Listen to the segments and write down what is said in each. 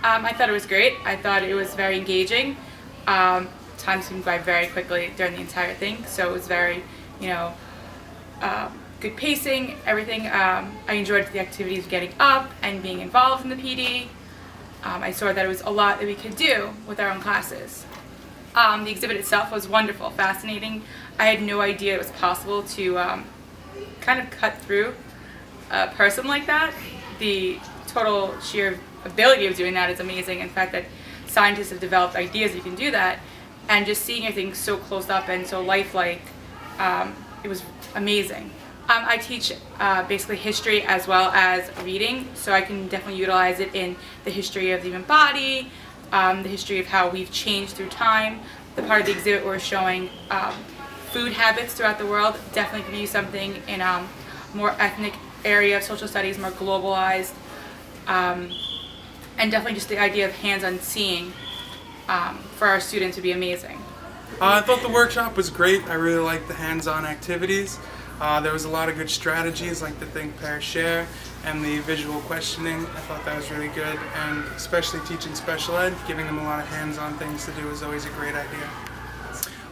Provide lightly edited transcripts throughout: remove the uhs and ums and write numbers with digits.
I thought it was great. I thought it was very engaging. Time seemed by very quickly during the entire thing, so it was very, you know, good pacing, everything. I enjoyed the activities of getting up and being involved in the PD. I saw that there was a lot that we could do with our own classes. The exhibit itself was wonderful, fascinating. I had no idea it was possible to kind of cut through a person like that. The total sheer ability of doing that is amazing. In fact, that scientists have developed ideas you can do that, and just seeing everything so close up and so lifelike, it was amazing. I teach basically history as well as reading, so I can definitely utilize it in the history of the human body, the history of how we've changed through time. The part of the exhibit we're showing food habits throughout the world definitely can use something in a more ethnic area of social studies, more globalized, and definitely just the idea of hands-on seeing for our students would be amazing. I thought the workshop was great. I really liked the hands-on activities. There was a lot of good strategies like the think, pair, share, and the visual questioning. I thought that was really good, and especially teaching special ed, giving them a lot of hands-on things to do is always a great idea.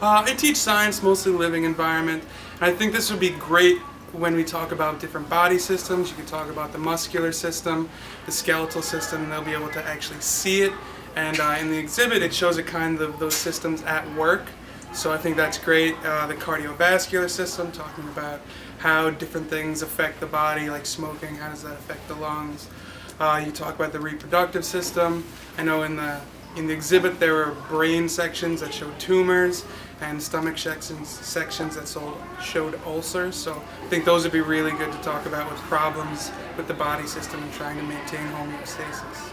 I teach science, mostly living environment, and I think this would be great when we talk about different body systems. You could talk about the muscular system, the skeletal system, and they'll be able to actually see it. And in the exhibit, it shows a kind of those systems at work. So I think that's great. The cardiovascular system, talking about how different things affect the body, like smoking, how does that affect the lungs. You talk about the reproductive system. I know in the exhibit there were brain sections that showed tumors and stomach sections that showed ulcers. So I think those would be really good to talk about with problems with the body system and trying to maintain homeostasis.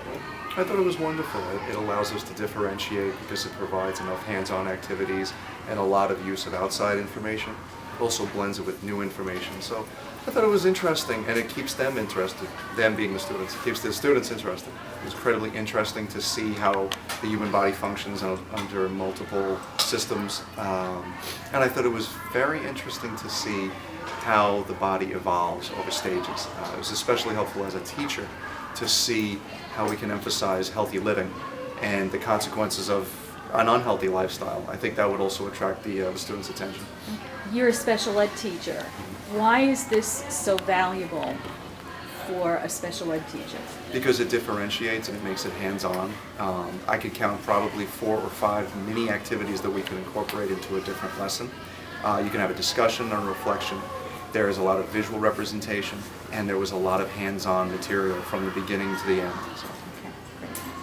I thought it was wonderful. It allows us to differentiate because it provides enough hands-on activities and a lot of use of outside information. It also blends it with new information. So I thought it was interesting, and it keeps them interested, them being the students. It keeps the students interested. It was incredibly interesting to see how the human body functions under multiple systems. And I thought it was very interesting to see how the body evolves over stages. It was especially helpful as a teacher to see how we can emphasize healthy living and the consequences of an unhealthy lifestyle. I think that would also attract the students' attention. You're a special ed teacher. Why is this so valuable for a special ed teacher? Because it differentiates and it makes it hands-on. I could count probably 4 or 5 mini activities that we can incorporate into a different lesson. You can have a discussion and reflection. There is a lot of visual representation, and there was a lot of hands-on material from the beginning to the end. So.